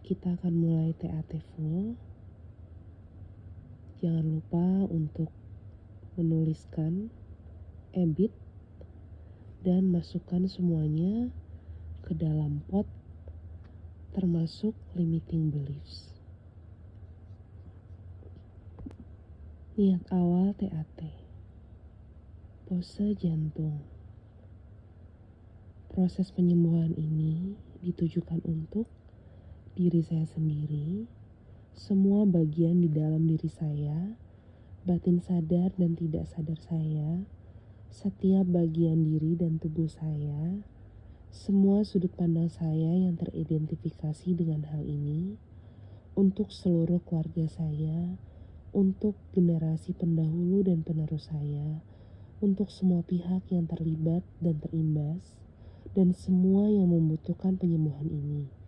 kita akan mulai TAT full. Jangan lupa untuk menuliskan, edit, dan masukkan semuanya ke dalam pot, termasuk limiting beliefs. Niat awal TAT. Pose jantung. Proses penyembuhan ini ditujukan untuk diri saya sendiri, semua bagian di dalam diri saya, batin sadar dan tidak sadar saya, setiap bagian diri dan tubuh saya, semua sudut pandang saya yang teridentifikasi dengan hal ini, untuk seluruh keluarga saya, untuk generasi pendahulu dan penerus saya, untuk semua pihak yang terlibat dan terimbas, dan semua yang membutuhkan penyembuhan ini.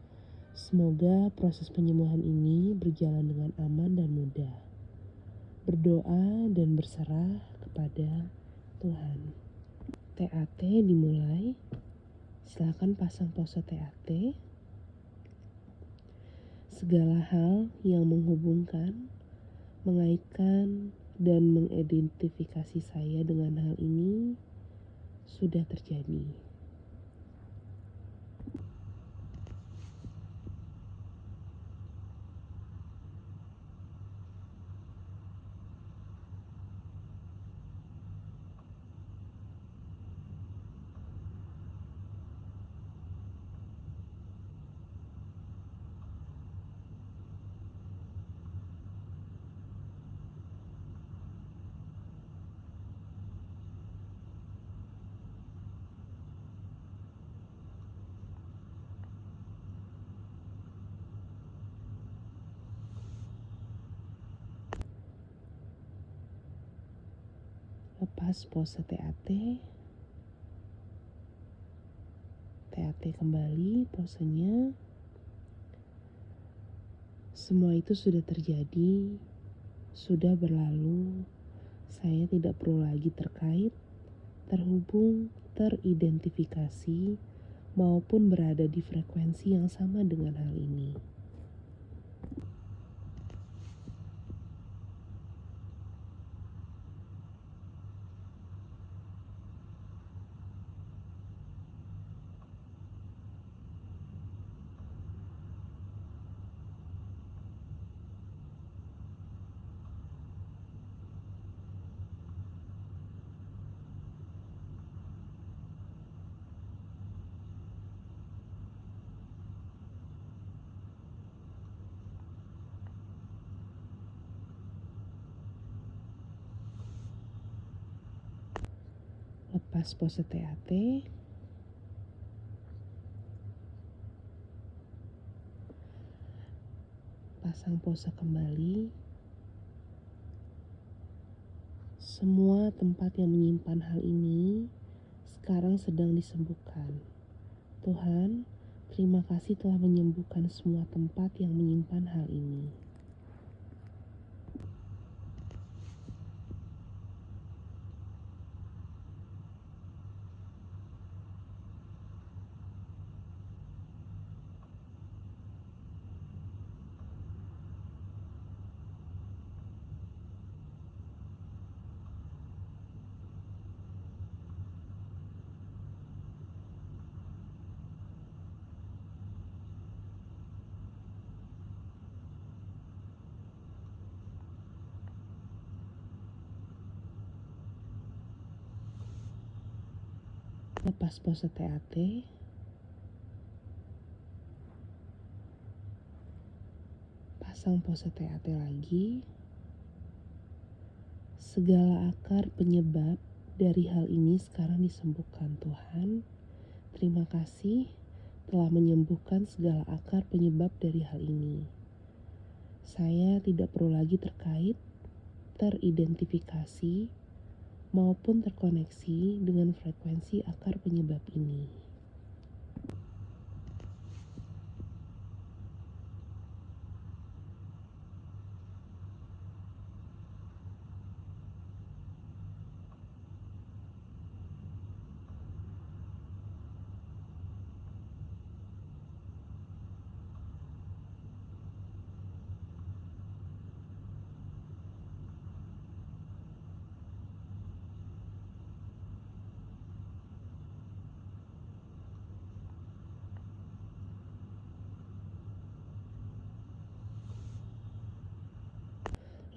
Semoga proses penyembuhan ini berjalan dengan aman dan mudah. Berdoa dan berserah kepada Tuhan. TAT dimulai. Silakan pasang pose TAT. Segala hal yang menghubungkan, mengaitkan, dan mengidentifikasi saya dengan hal ini sudah terjadi. Lepas pose TAT. TAT kembali posenya. Semua itu sudah terjadi, sudah berlalu. Saya tidak perlu lagi terkait, terhubung, teridentifikasi, maupun berada di frekuensi yang sama dengan hal ini. Lepas pose TAT. Pasang pose kembali. Semua tempat yang menyimpan hal ini sekarang sedang disembuhkan. Tuhan, terima kasih telah menyembuhkan semua tempat yang menyimpan hal ini. Lepas pose TAT. Pasang pose TAT lagi. Segala akar penyebab dari hal ini sekarang disembuhkan Tuhan. Terima kasih telah menyembuhkan segala akar penyebab dari hal ini. Saya tidak perlu lagi terkait, teridentifikasi, maupun terkoneksi dengan frekuensi akar penyebab ini.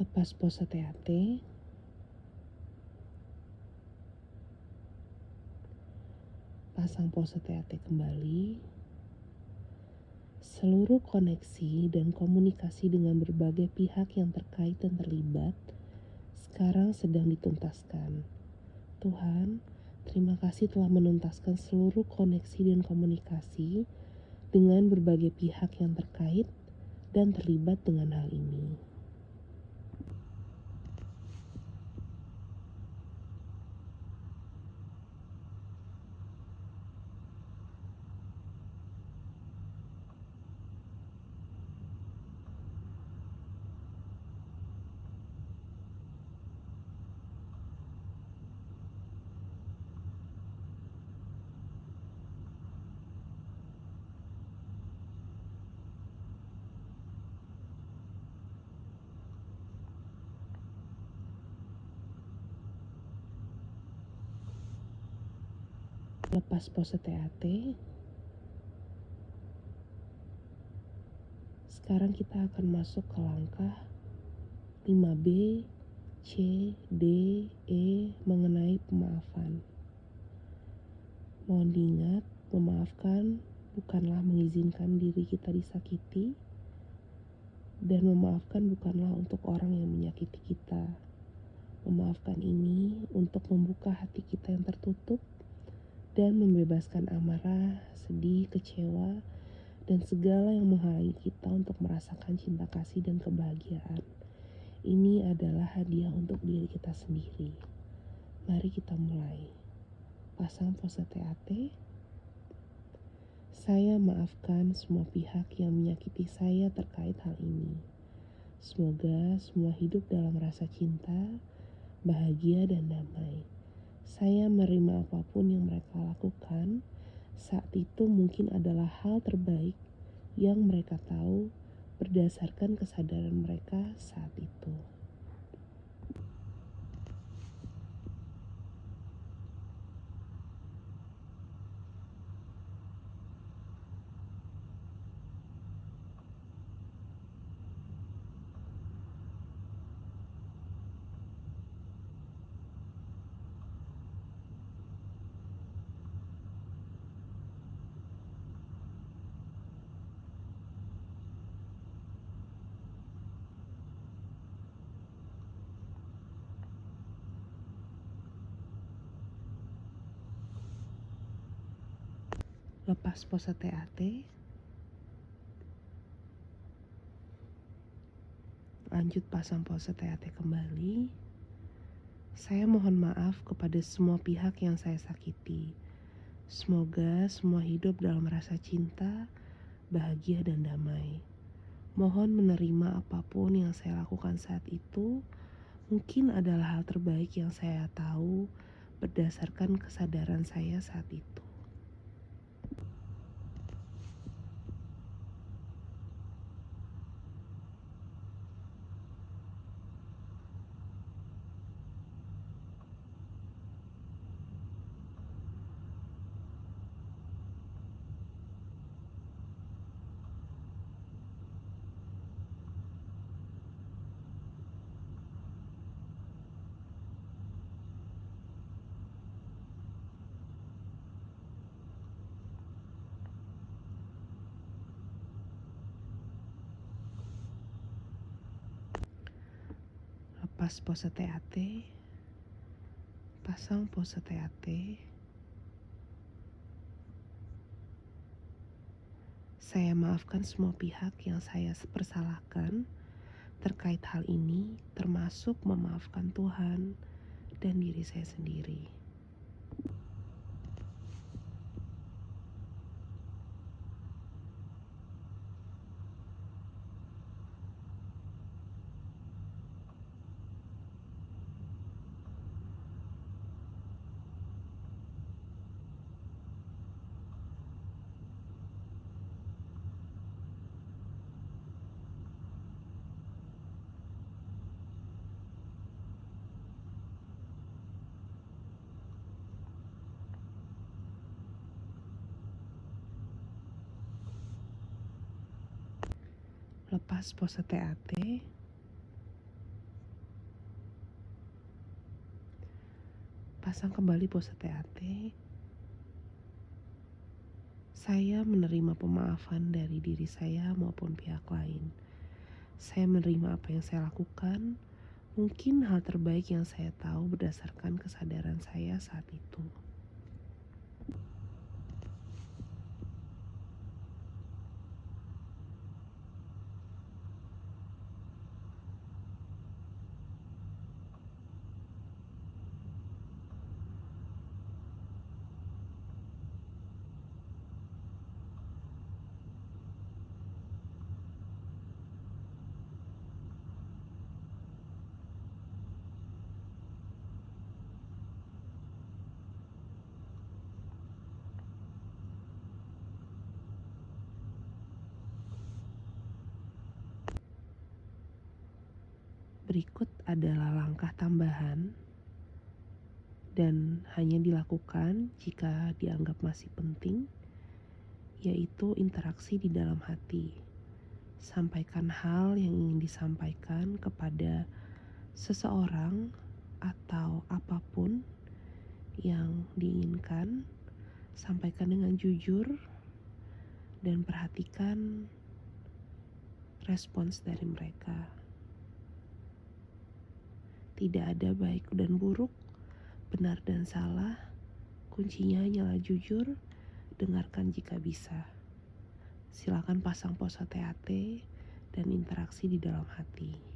Lepas pose TAT, pasang pose TAT kembali. Seluruh koneksi dan komunikasi dengan berbagai pihak yang terkait dan terlibat sekarang sedang dituntaskan. Tuhan, terima kasih telah menuntaskan seluruh koneksi dan komunikasi dengan berbagai pihak yang terkait dan terlibat dengan hal ini. Lepas pose TAT, sekarang kita akan masuk ke langkah 5B, C, D, E mengenai pemaafan. Mohon diingat, memaafkan bukanlah mengizinkan diri kita disakiti, dan memaafkan bukanlah untuk orang yang menyakiti kita. Memaafkan ini untuk membuka hati kita yang tertutup dan membebaskan amarah, sedih, kecewa, dan segala yang menghalangi kita untuk merasakan cinta kasih dan kebahagiaan. Ini adalah hadiah untuk diri kita sendiri. Mari kita mulai. Pasang pose TAT. Saya maafkan semua pihak yang menyakiti saya terkait hal ini. Semoga semua hidup dalam rasa cinta, bahagia, dan damai. Saya menerima apapun yang mereka lakukan. Saat itu mungkin adalah hal terbaik yang mereka tahu berdasarkan kesadaran mereka saat itu. Lepas pose TAT, lanjut pasang pose TAT kembali. Saya mohon maaf kepada semua pihak yang saya sakiti. Semoga semua hidup dalam rasa cinta, bahagia, dan damai. Mohon menerima apapun yang saya lakukan saat itu. Mungkin adalah hal terbaik yang saya tahu berdasarkan kesadaran saya saat itu. Lepas pose TAT, pasang pose TAT. Saya maafkan semua pihak yang saya persalahkan terkait hal ini, termasuk memaafkan Tuhan dan diri saya sendiri. Lepas pose TAT, pasang kembali pose TAT, saya menerima pemaafan dari diri saya maupun pihak lain. Saya menerima apa yang saya lakukan, mungkin hal terbaik yang saya tahu berdasarkan kesadaran saya saat itu. Berikut adalah langkah tambahan dan hanya dilakukan jika dianggap masih penting, yaitu interaksi di dalam hati. Sampaikan hal yang ingin disampaikan kepada seseorang atau apapun yang diinginkan. Sampaikan dengan jujur dan perhatikan respons dari mereka. Tidak ada baik dan buruk, benar dan salah. Kuncinya hanyalah jujur, dengarkan jika bisa. Silakan pasang pose TAT dan interaksi di dalam hati.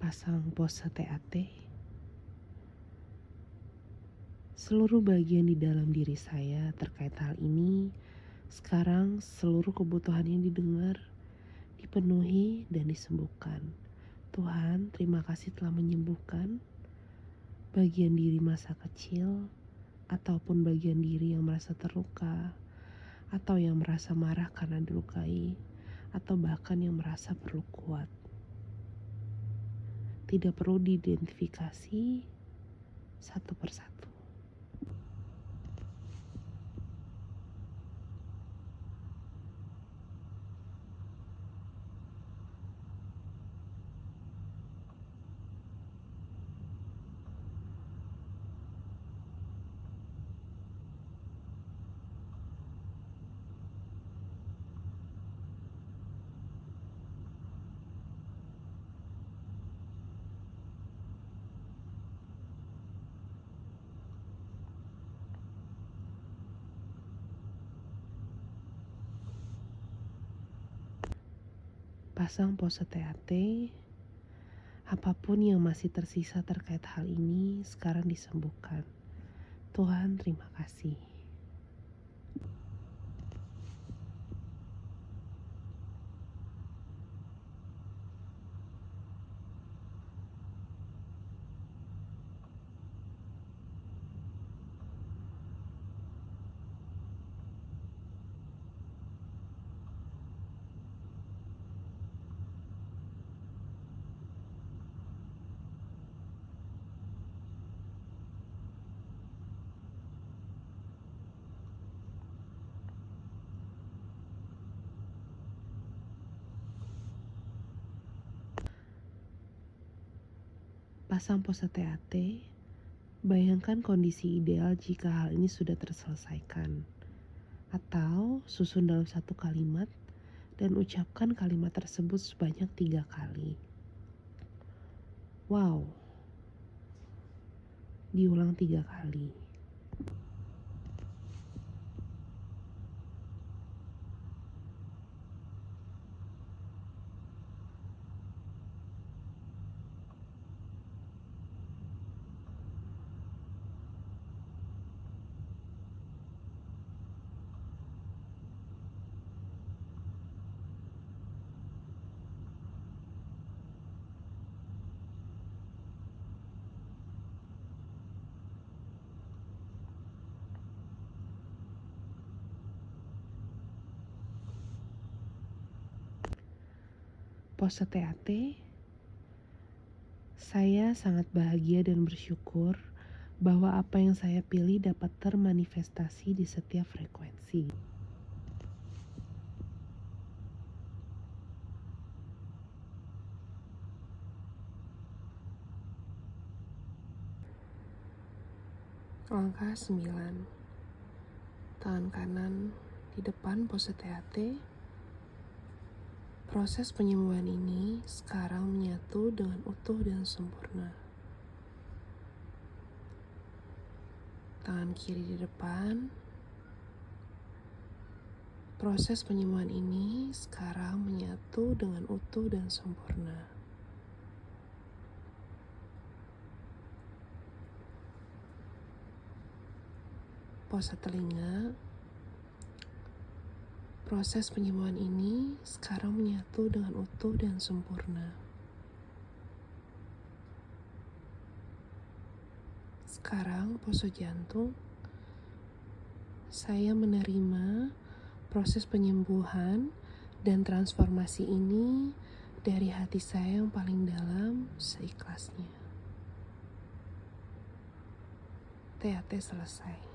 Pasang pose TAT. Seluruh bagian di dalam diri saya terkait hal ini, sekarang seluruh kebutuhannya didengar, dipenuhi, dan disembuhkan. Tuhan, terima kasih telah menyembuhkan bagian diri masa kecil, ataupun bagian diri yang merasa terluka, atau yang merasa marah karena dilukai, atau bahkan yang merasa perlu kuat. Tidak perlu diidentifikasi satu persatu. Pasang pose TAT. Apapun yang masih tersisa terkait hal ini sekarang disembuhkan. Tuhan, terima kasih. Pasang pose TAT. Bayangkan kondisi ideal jika hal ini sudah terselesaikan. Atau susun dalam satu kalimat dan ucapkan kalimat tersebut sebanyak 3 kali. Wow. Diulang 3 kali. Pose TAT, saya sangat bahagia dan bersyukur bahwa apa yang saya pilih dapat termanifestasi di setiap frekuensi. Langkah 9. Tangan kanan di depan pose TAT. Proses penyembuhan ini sekarang menyatu dengan utuh dan sempurna. Tangan kiri di depan. Proses penyembuhan ini sekarang menyatu dengan utuh dan sempurna. Pose telinga. Proses penyembuhan ini sekarang menyatu dengan utuh dan sempurna. Sekarang pose jantung. Saya menerima proses penyembuhan dan transformasi ini dari hati saya yang paling dalam seikhlasnya. TAT selesai.